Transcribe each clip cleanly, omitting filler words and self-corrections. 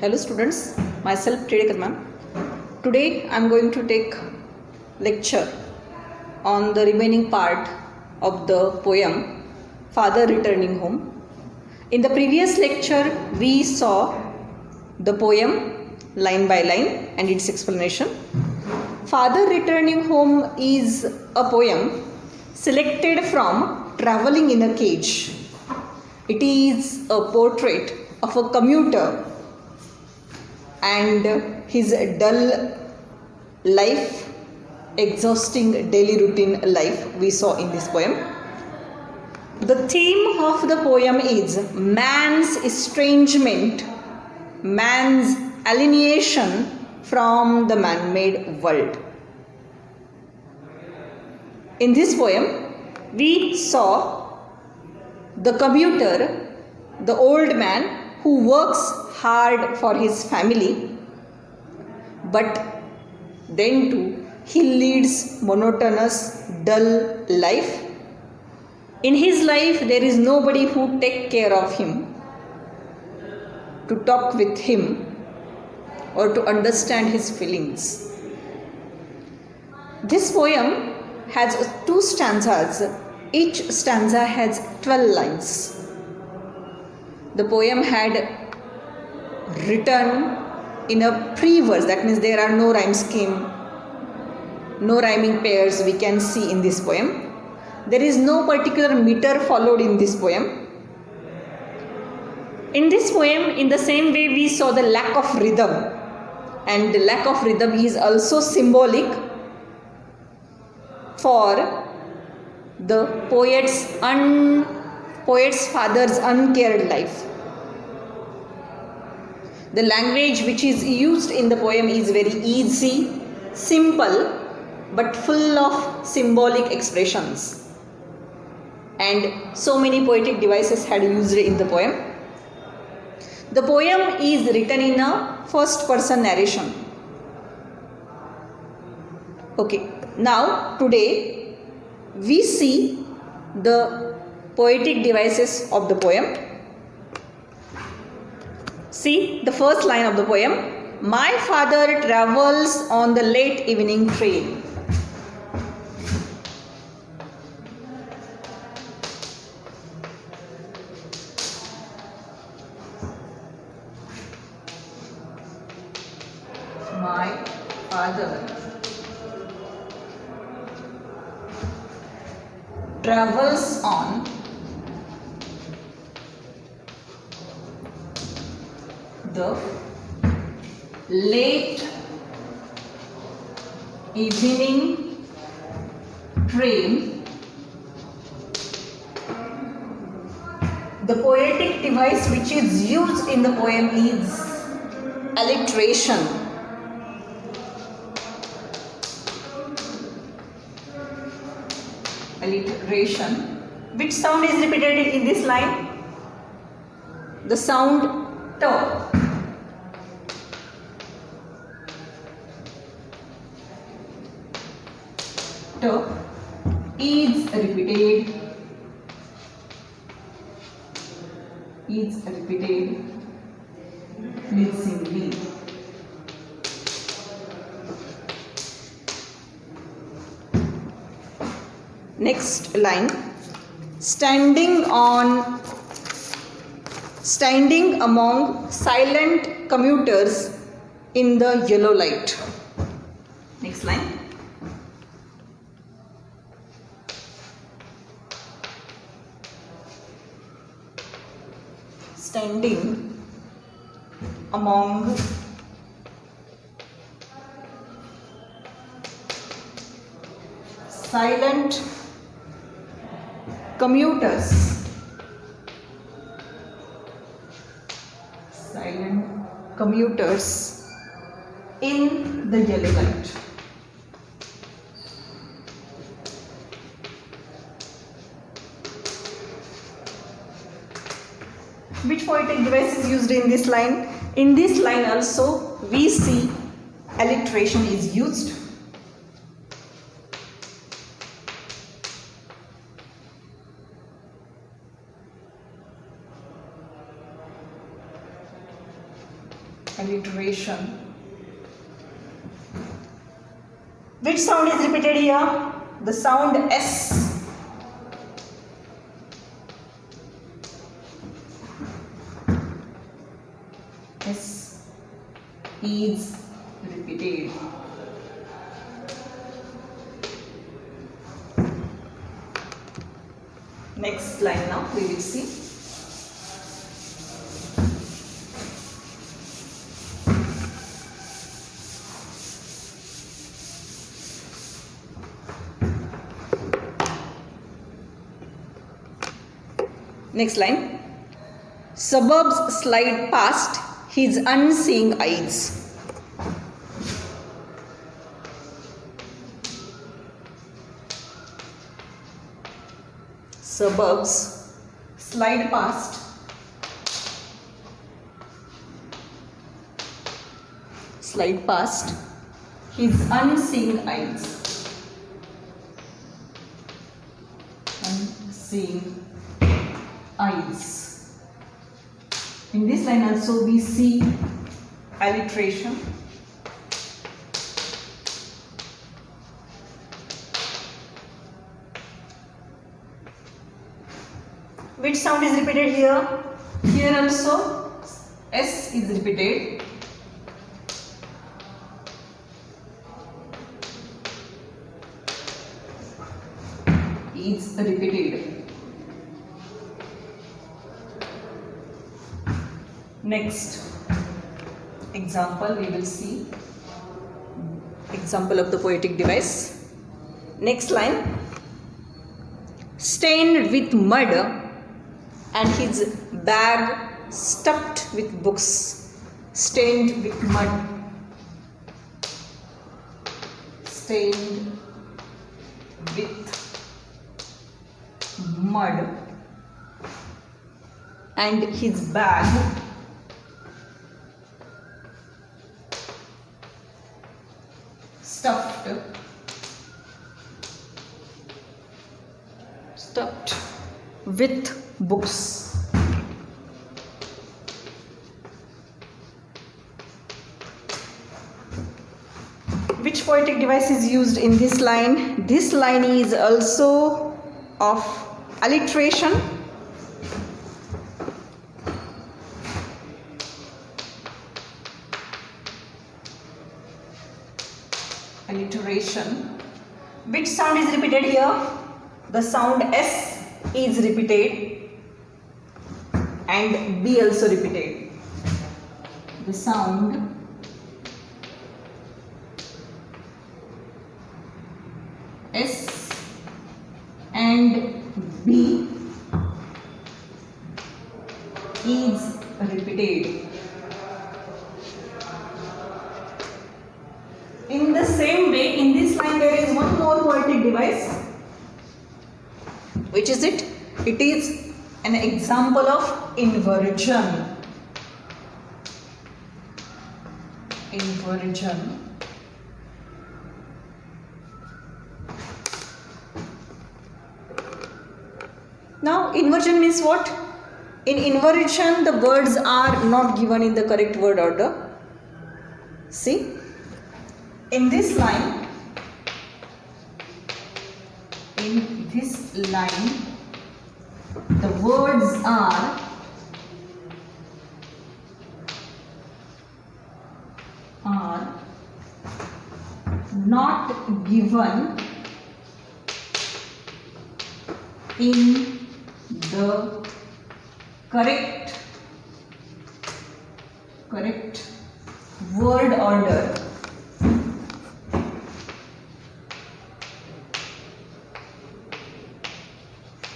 Hello students, myself Tredekar ma'am. Today I am going to take lecture on the remaining part of the poem Father Returning Home. In the previous lecture we saw the poem line by line and its explanation. Father Returning Home is a poem selected from Traveling in a Cage. It is a portrait of a commuter and his dull life, exhausting daily routine life we saw in this poem. The theme of the poem is man's estrangement, man's alienation from the man-made world. In this poem, we saw the commuter, the old man who works hard for his family, but then too he leads monotonous, dull life. In his life there is nobody who take care of him, to talk with him or to understand his feelings. This poem has 2 stanzas. Each stanza has 12 lines. The poem had written in a pre-verse, that means there are no rhyme scheme, no rhyming pairs we can see in this poem. There is no particular meter followed in this poem. In this poem, in the same way we saw the lack of rhythm, and the lack of rhythm is also symbolic for the poet's father's uncared life. The language which is used in the poem is very easy, simple, but full of symbolic expressions. And so many poetic devices had used in the poem. The poem is written in a first person narration. Okay, now today we see the poetic devices of the poem. See the first line of the poem. My father travels on the late evening train. My father travels on the late evening train. The poetic device which is used in the poem is alliteration. Alliteration. Which sound is repeated in this line? The sound T. T is repeated. Missingly. Next line. Standing among silent commuters in the yellow light. Next line. Standing among silent commuters. In the yellow light. Which poetic device is used in this line? In this line also we see alliteration is used. alliteration. Which sound is repeated here? The sound S. S is repeated. Next line now we will see. Next line. Suburbs slide past his unseeing eyes. Suburbs slide past his unseeing eyes. Unseeing eyes. In this line also we see alliteration. Which sound is repeated here? Here also S is repeated. Is repeated. Next example we will see. Example of the poetic device. Next line. Stained with mud and his bag stuffed with books. Stained with mud. Stained with mud and his bag stuffed with books. Which poetic device is used in this line? This line is also of alliteration. Alliteration. Which sound is repeated here? The sound S is repeated and B also repeated. The sound S and B is repeated. In the same way, in this line there is one more poetic device. Which is it? It is an example of inversion. Inversion. Now, inversion means what? In inversion, the words are not given in the correct word order. See? In this line, the words are not given in the correct word order.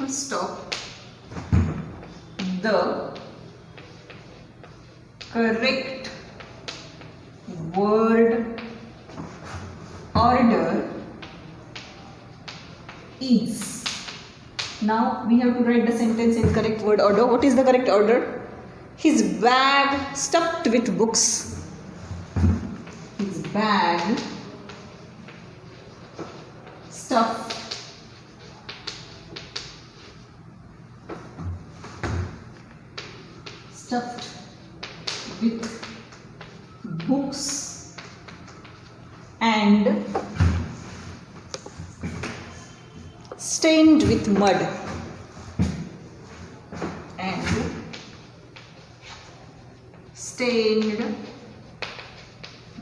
Stop. The correct word order is. Now we have to write the sentence in correct word order. What is the correct order? His bag stuffed with books. His bag stuffed with books and stained with mud and stained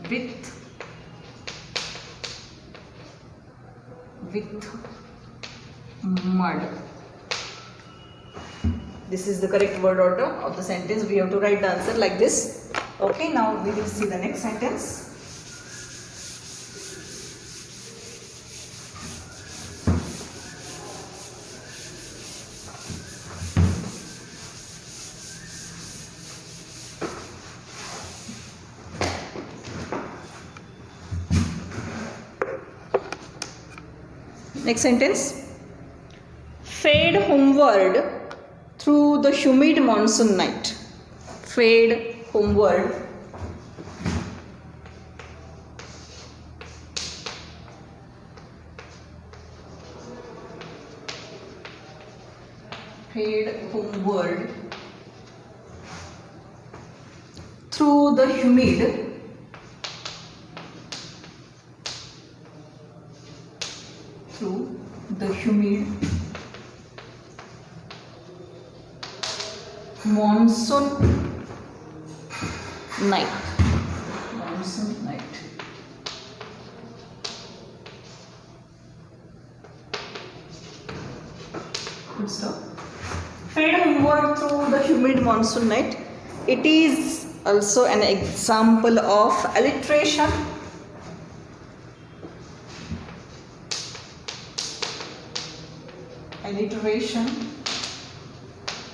with mud. This is the correct word order of the sentence. We have to write the answer like this. Okay, now we will see the next sentence. Next sentence. Fade homeward through the humid monsoon night. Fade homeward through the humid monsoon night. Good stop. Fade homeward through the humid monsoon night. It is also an example of alliteration.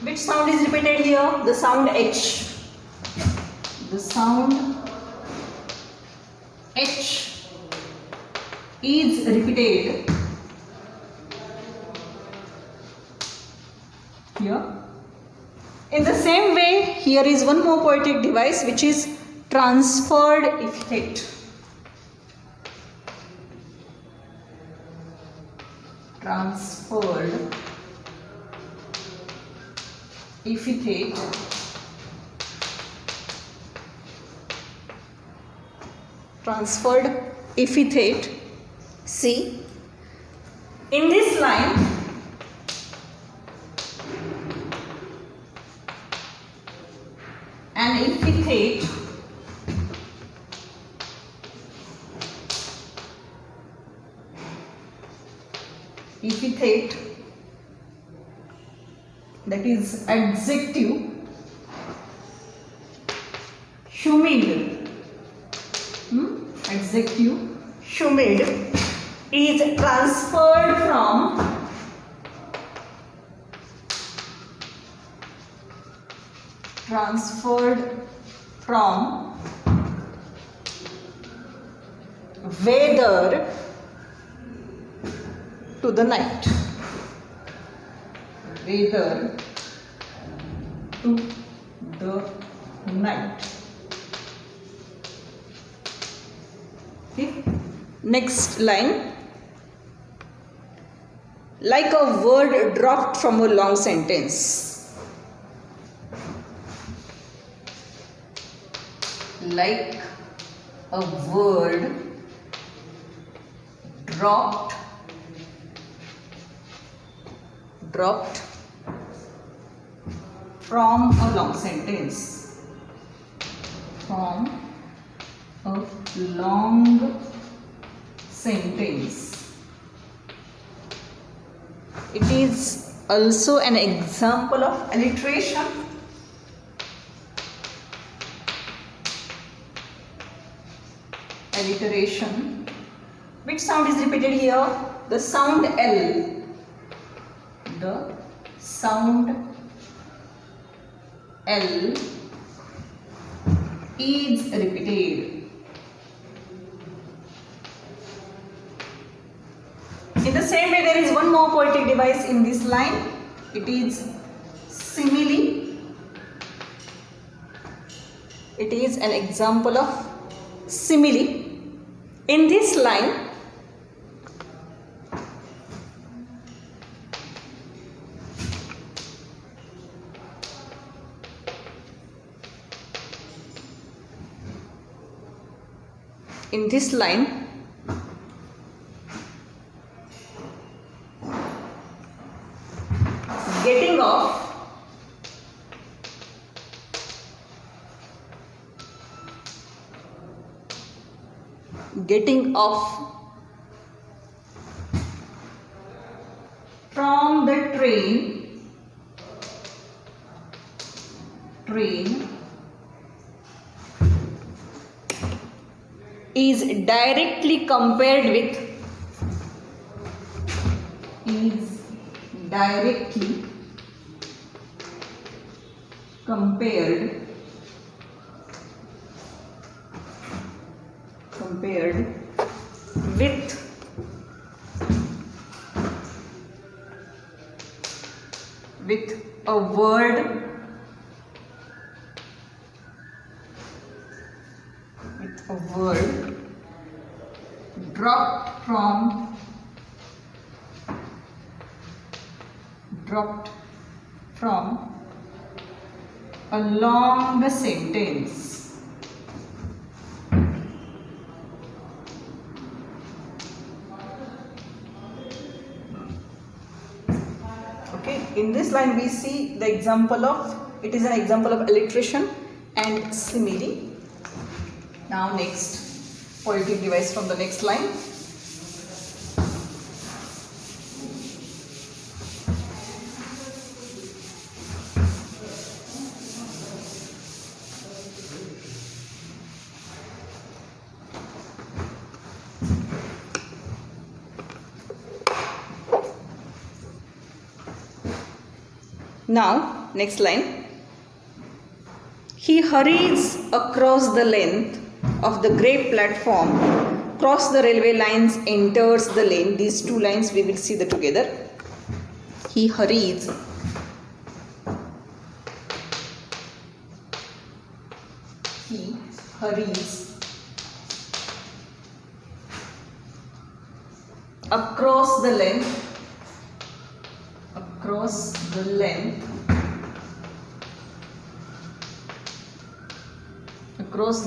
Which sound is repeated here? The sound H. The sound H is repeated here. In the same way, here is one more poetic device, which is transferred epithet. Transferred epithet. See, in this line an epithet that is adjective humid. Adjective humid is transferred from weather to the night. Weather to the night. Okay. Next line. Like a word dropped from a long sentence. Like a word dropped from a long sentence. It is also an example of alliteration. Which sound is repeated here? The sound L. The sound L is repeated. In the same way, there is one more poetic device in this line. It is simile. It is an example of simile. In this line, in this line, getting off from the train is directly compared with with a word dropped from along the sentence. Okay, in this line we see the example of, it is an example of alliteration and simile. Now next poetic device from the next line. Now, next line. He hurries across the length of the grey platform, cross the railway lines, enters the lane. These two lines we will see the together. He hurries across the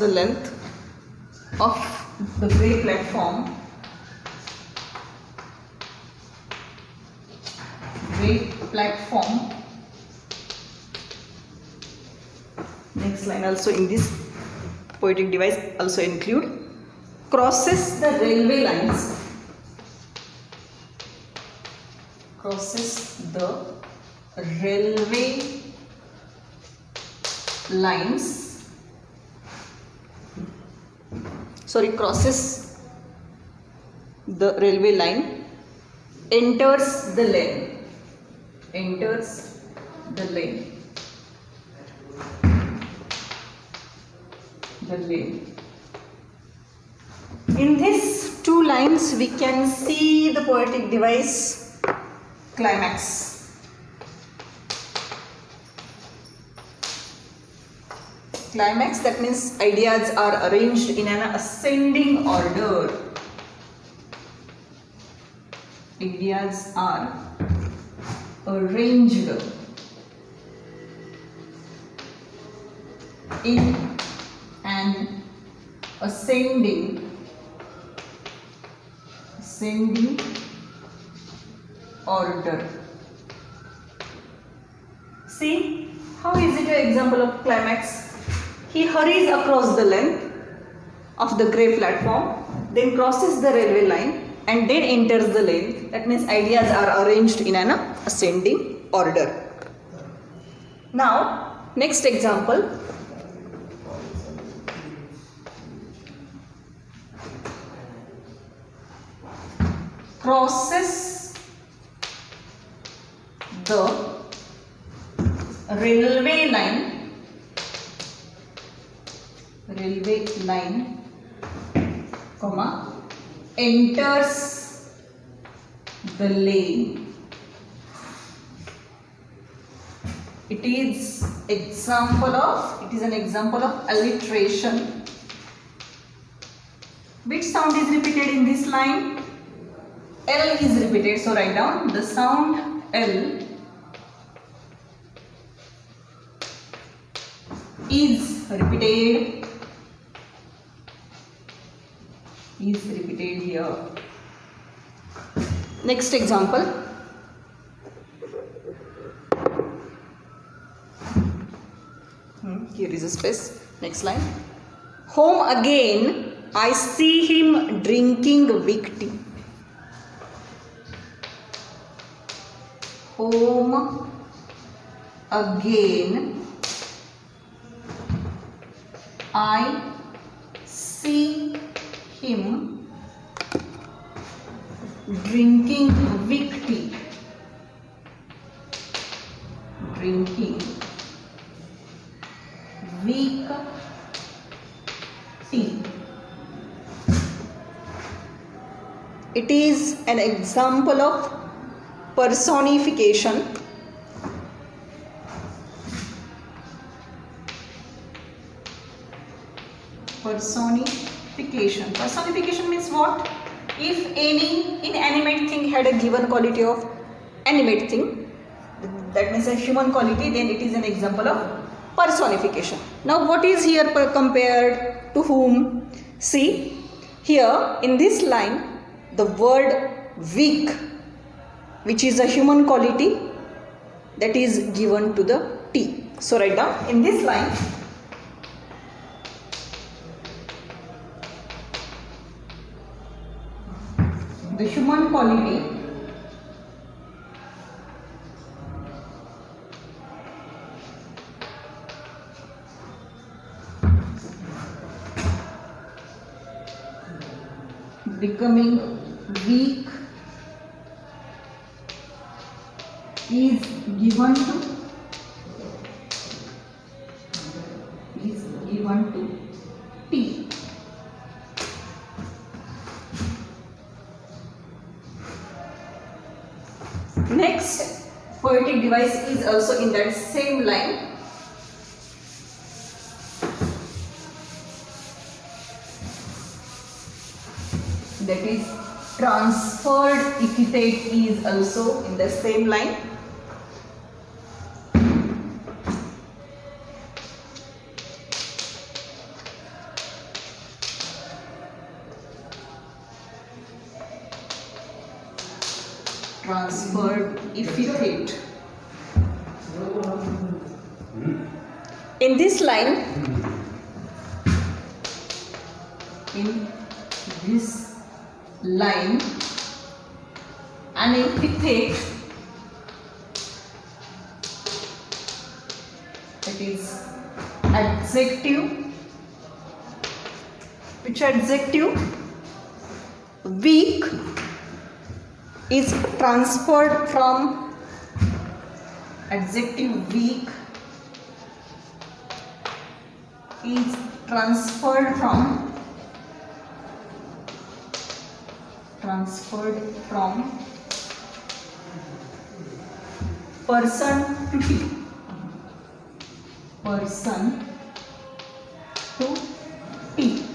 length of the grey platform, next line also in this poetic device also include, crosses the railway lines, crosses the railway line, enters the lane. In these two lines we can see the poetic device climax. Climax, that means ideas are arranged in an ascending order. Ideas are arranged in an ascending order. See, how is it an example of climax? He hurries across the length of the grey platform, then crosses the railway line and then enters the lane. That means ideas are arranged in an ascending order. Now, next example. Crosses the railway line, enters the lane. It is an example of alliteration. Which sound is repeated in this line? L is repeated. So write down the sound L is repeated is repeated here. Next example. Here is a space. Next line. Home again, I see him drinking weak tea. Home again, I see him drinking weak tea. Drinking weak tea. It is an example of personification. Personification. Personification means what? If any inanimate thing had a given quality of animate thing, that means a human quality, then it is an example of personification. Now what is here compared to whom? See, here in this line, the word weak, which is a human quality, that is given to the T. So write down in this line, the human quality becoming weak is given to T. Next poetic device is also in that same line. That is transferred epithet is also in the same line. Transferred epithet. In this line, an epithet, that is adjective. Which adjective? Weak is transferred from adjective weak is transferred from person to T. Person to T.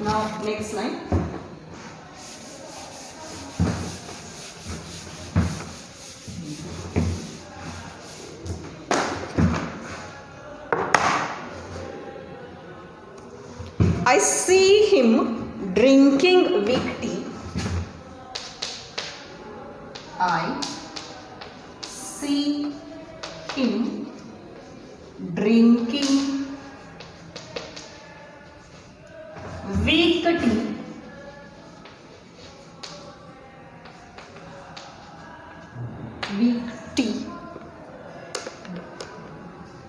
Now next line. I see him drinking weak tea. I see him drinking weak tea. Weak tea.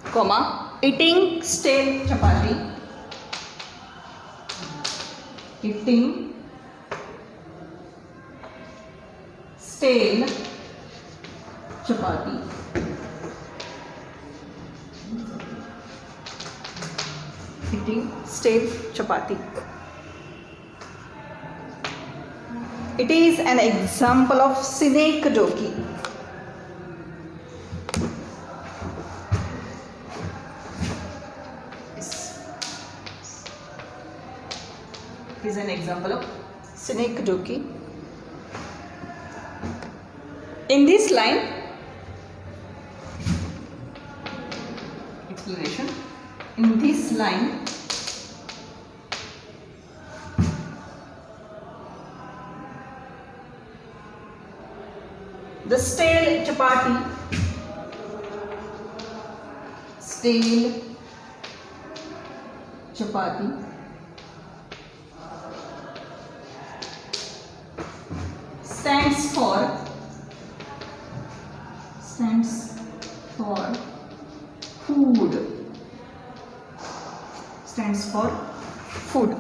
Comma, eating stale chapati. Eating stale chapati. Eating stale chapati. It is an example of synecdoche. Is an example of synecdoche. In this line, explanation. in this line the stale chapati stands for food.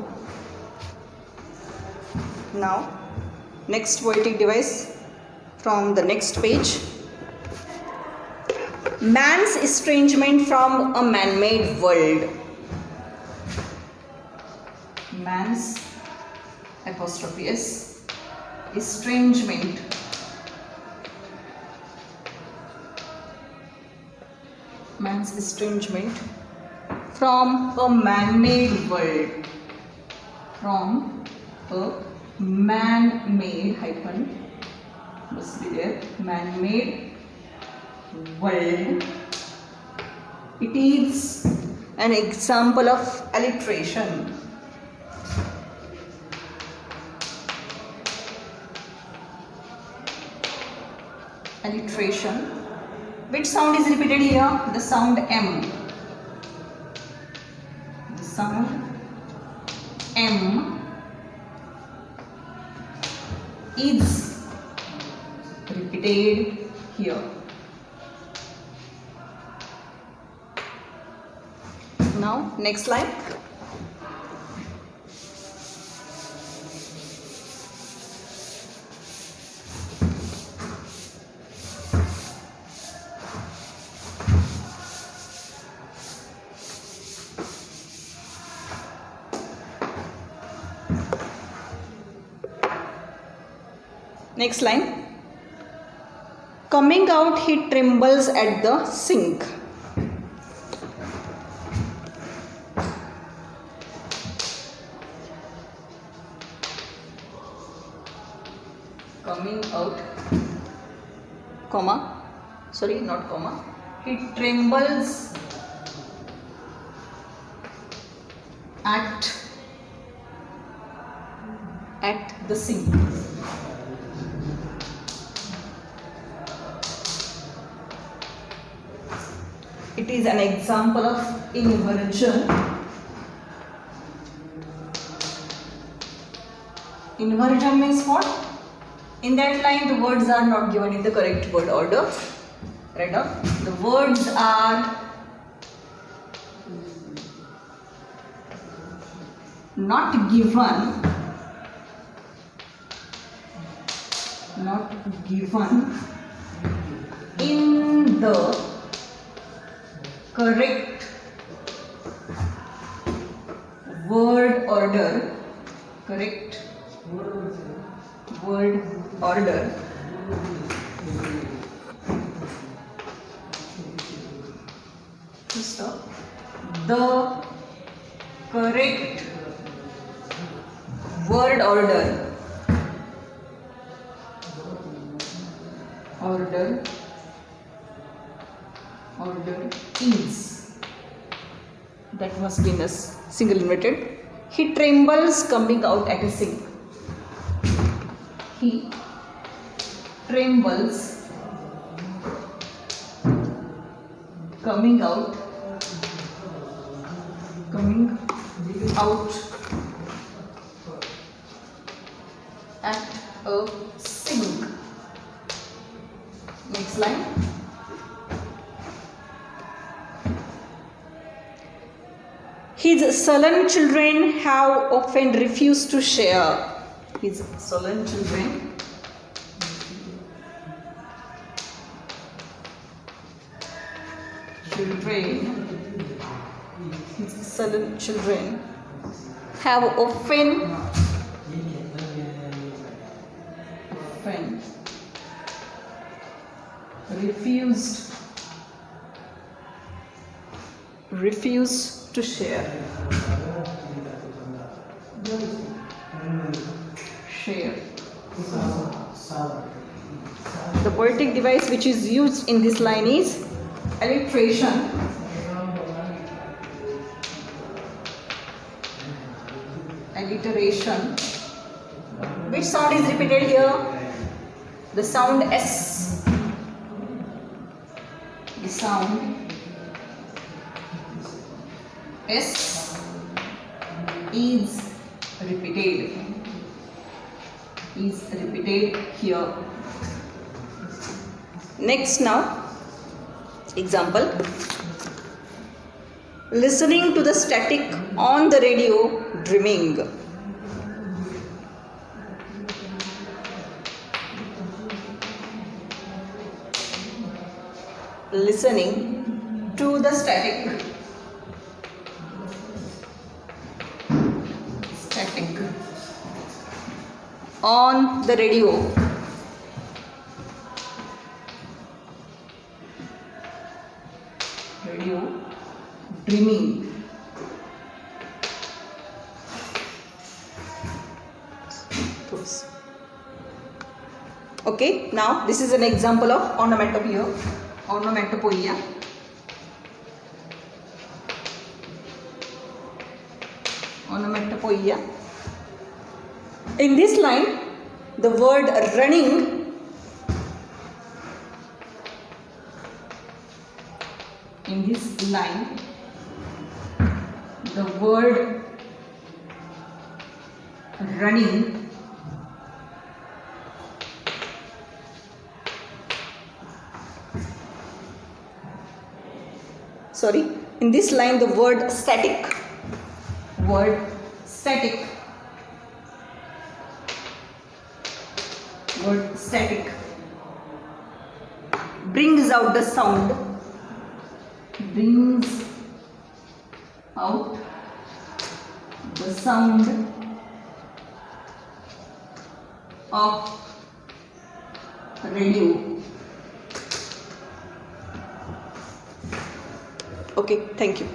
Now next poetic device from the next page. Man's estrangement from a man-made world. Man's apostrophe S estrangement from a man-made world. From a man-made must be there, man-made world. It is an example of alliteration. Which sound is repeated here? The sound M. The sound M is repeated here. Now next line. Next line. Coming out, he trembles at the sink. Coming out, he trembles at the sink. It is an example of inversion. Inversion means what? In that line the words are not given in the correct word order. Rather, the words are not given in the correct word order. Stop. The correct word order is, that must be in a single inverted. He trembles coming out at a sink. He trembles coming out at a sink. Next line. His sullen children have often refused to share. His sullen children have often refused to share. The poetic device which is used in this line is alliteration. iteration. Which sound is repeated here? The sound S. The sound S is repeated. Is repeated here. Next now, example. Listening to the static on the radio drumming. Listening to the static on the radio drumming. Okay, now this is an example of onomatopoeia. Onomatopoeia. Onomatopoeia. In this line, the word running, in this line, the word running in this line the word static brings out the sound, of radio. Okay, thank you.